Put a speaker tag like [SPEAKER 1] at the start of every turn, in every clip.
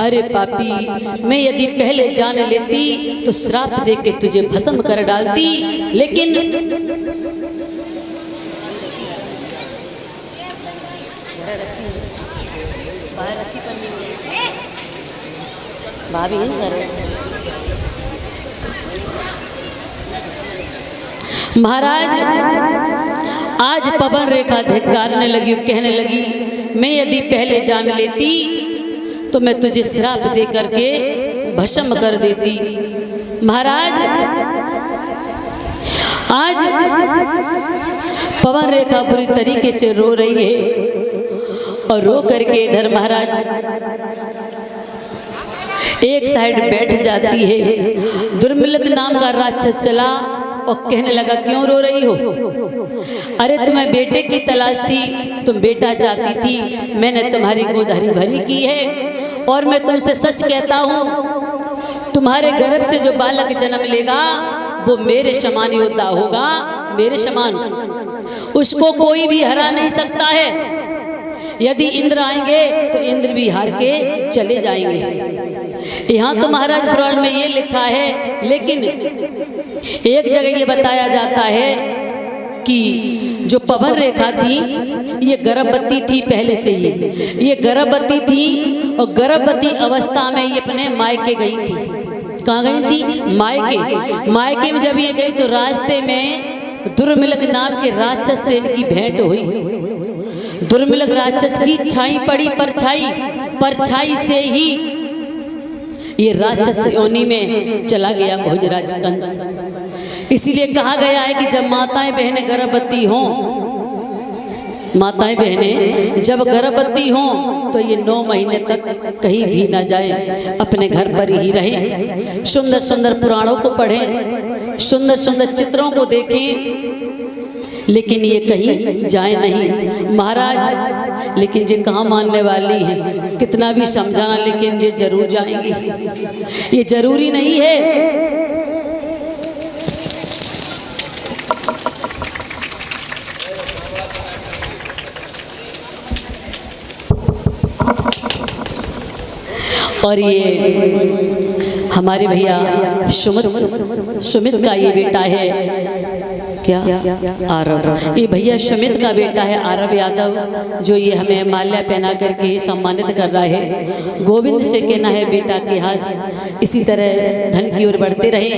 [SPEAKER 1] अरे पापी, मैं यदि पहले जान लेती तो श्राप दे के तुझे भस्म कर डालती, लेकिन भाभी महाराज आज पवन रेखा धिक्कारने लगी, कहने लगी मैं यदि पहले जान लेती तो मैं तुझे श्राप दे करके भस्म कर देती। महाराज आज पवन रेखा बुरी तरीके से रो रही है और रो करके इधर महाराज एक साइड बैठ जाती है। दुर्मिलक नाम का राक्षस चला और कहने लगा क्यों रो रही हो? अरे तुम्हें बेटे की तलाश थी, तुम बेटा चाहती थी, मैंने तुम्हारी गोद हरी भरी की है और मैं तुमसे सच कहता हूँ तुम्हारे गर्भ से जो बालक जन्म लेगा वो मेरे समान योद्धा होगा, मेरे समान, उसको कोई भी हरा नहीं सकता है। यदि इंद्र आएंगे तो इंद्र भी हार के चले जाएंगे। यहाँ तो महाराज पुराण में ये लिखा है, लेकिन एक जगह ये बताया जाता है कि जो पवन रेखा थी ये गर्भवती थी पहले से ही, ये गर्भवती थी और गर्भवती अवस्था में ये अपने मायके गई थी। कहाँ गई थी? मायके। मायके में जब ये गई तो रास्ते में दुर्मिलक नाम के राक्षस से इनकी भेंट हुई। दुर्मिलक राक्षस की छाई पड़ी परछाई, परछाई से ही ये राक्षस योनि में चला गया भोजराज कंस। इसीलिए कहा गया है कि जब माताएं बहनें गर्भवती हों, माताएं बहनें जब गर्भवती हों तो ये 9 महीने तक कहीं भी ना जाएं, अपने घर पर ही रहें, सुंदर सुंदर पुराणों को पढ़ें, सुंदर सुंदर चित्रों को देखें, लेकिन ये कहीं जाए नहीं। महाराज लेकिन ये कहाँ मानने वाली हैं, कितना भी समझाना, लेकिन ये जरूर जाएंगी, ये जरूरी नहीं है। और ये हमारे भैया सुमित का ये बेटा है, क्या आरव, ये भैया सुमित का बेटा है आरव यादव, जो ये हमें माल्या पहना करके सम्मानित कर रहा है। गोविंद से कहना है बेटा के हाथ इसी तरह धन की ओर बढ़ते रहे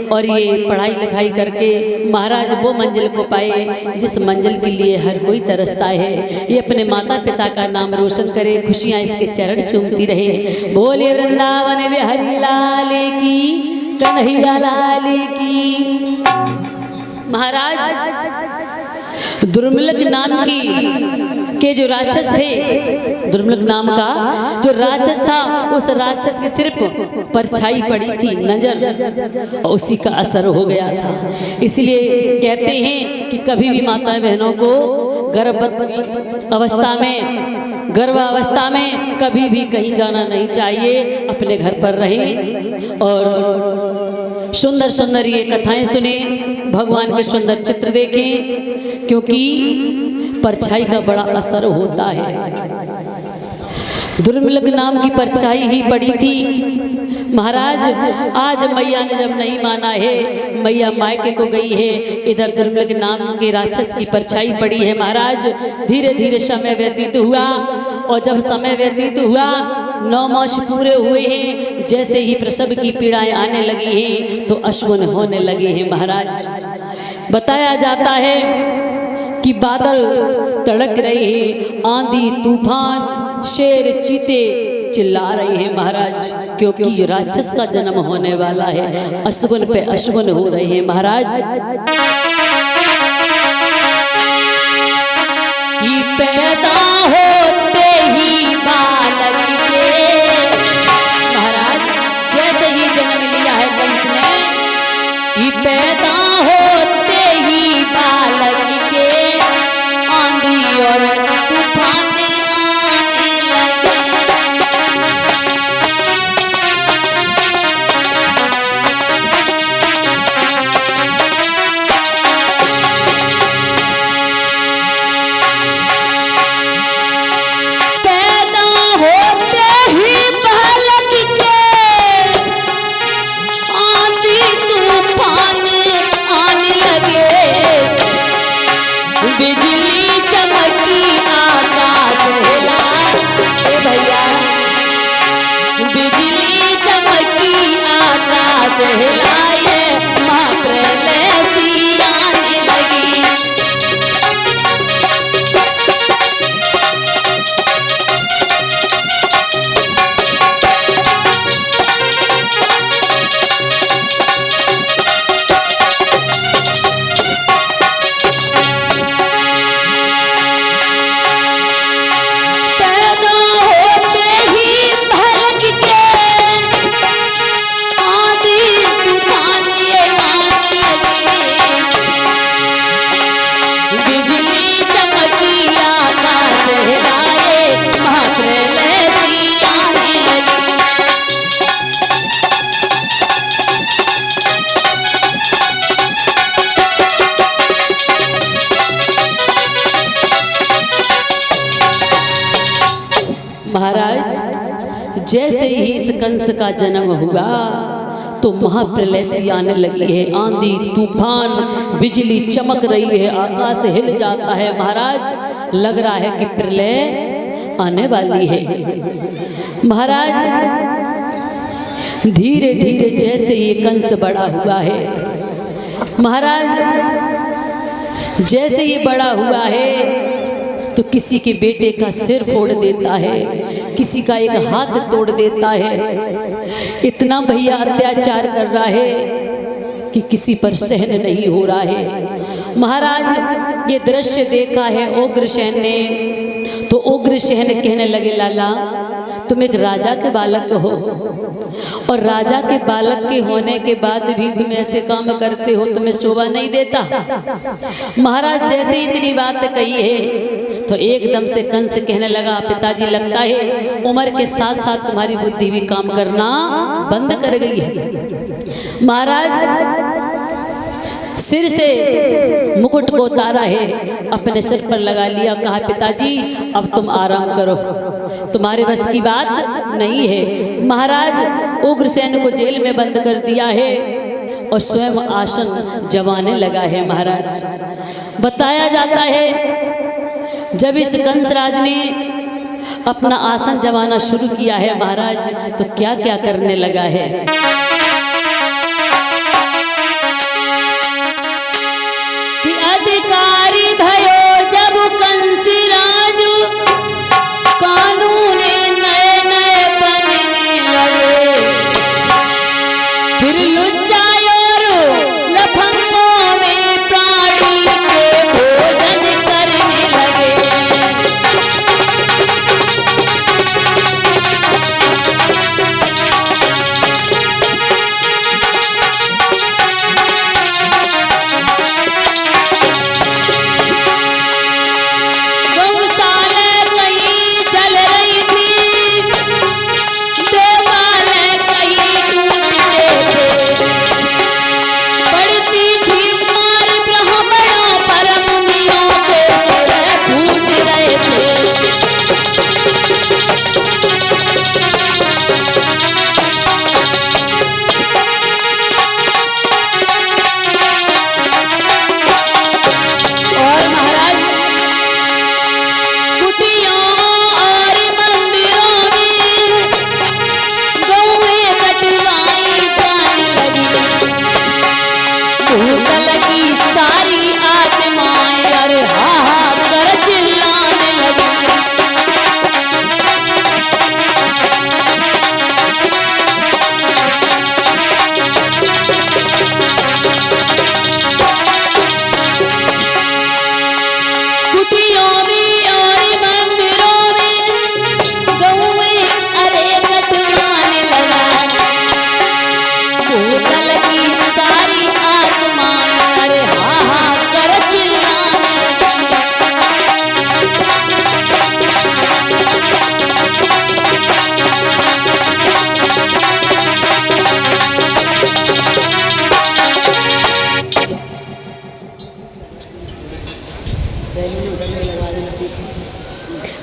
[SPEAKER 1] और ये पढ़ाई लिखाई करके महाराज वो मंजिल को पाए जिस मंजिल के लिए हर कोई तरसता है। ये अपने माता पिता का नाम रोशन करे, खुशियाँ इसके चरण चूमती रहे। बोले वृंदावन बिहारी लाल की, कन्हैया लाल की। महाराज दुर्मिलक नाम के जो राक्षस थे, दुर्मिलक नाम का जो राक्षस था, उस राक्षस के सिर्फ परछाई पड़ी थी, नजर, और उसी का असर हो गया था। इसलिए कहते हैं कि कभी भी माताएं बहनों को गर्भवती अवस्था में, गर्भावस्था में कभी भी कहीं जाना नहीं चाहिए, अपने घर पर रहें और सुंदर सुंदर ये कथाएं सुने, भगवान के सुंदर चित्र देखें, क्योंकि परछाई का बड़ा असर होता है। दुर्मिलक नाम की परछाई ही पड़ी थी। महाराज आज मैया ने जब नहीं माना है, मैया मायके को गई है, इधर दुर्मिलक नाम के राक्षस की परछाई पड़ी है। महाराज धीरे धीरे समय व्यतीत हुआ और जब समय व्यतीत हुआ 9 मास पूरे हुए हैं, जैसे ही प्रसव की पीड़ाएं आने लगी हैं तो अश्वन होने लगे हैं। महाराज बताया जाता है कि बादल तड़क रहे हैं, आंधी तूफान शेर चीते चिल्ला रहे हैं महाराज, क्योंकि राक्षस का जन्म होने वाला है, अश्वन पे अश्वन हो रहे हैं। महाराज कि पैदा होते ही बालक के, महाराज जैसे ही जन्म लिया है कंस ने, कि पैदा होते ही बालक के आंधी और तूफान हिलाए महाप्रलय सी आने लगी। महाराज जैसे ही इस कंस का जन्म हुआ तो महाप्रलय सी आने लगी है। आंधी तूफान बिजली चमक रही है, आकाश हिल जाता है। महाराज लग रहा है कि प्रलय आने वाली है। महाराज धीरे धीरे जैसे ये कंस बड़ा हुआ है, महाराज जैसे ये बड़ा हुआ है तो किसी के बेटे का सिर फोड़ देता है, किसी का एक हाथ तोड़ देता है। इतना भैया अत्याचार कर रहा है कि किसी पर सहन नहीं हो रहा है। महाराज ये दृश्य देखा है उग्रसेन ने, तो उग्रसेन कहने लगे लाला तुम एक राजा के बालक हो और राजा के बालक के होने के बाद भी तुम ऐसे काम करते हो, तुम्हें शोभा नहीं देता। महाराज जैसे इतनी बात कही है तो एकदम से कंस कहने लगा पिताजी लगता है उम्र के साथ साथ तुम्हारी बुद्धि भी काम करना बंद कर गई है। महाराज सिर से मुकुट को उतारा है, अपने सिर पर लगा लिया, कहा पिताजी अब तुम आराम करो, तुम्हारे बस की बात नहीं है। महाराज उग्रसेन को जेल में बंद कर दिया है और स्वयं आसन जमाने लगा है। महाराज बताया जाता है जब इस कंसराज ने अपना आसन जमाना शुरू किया है महाराज तो क्या क्या करने लगा है। अधिकारी भयो जब कंस राजू कानून नए नए बनने लगे, फिर लुच्चाई और लफंगों में प्राणी के भोजन करने लगे।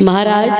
[SPEAKER 1] महाराज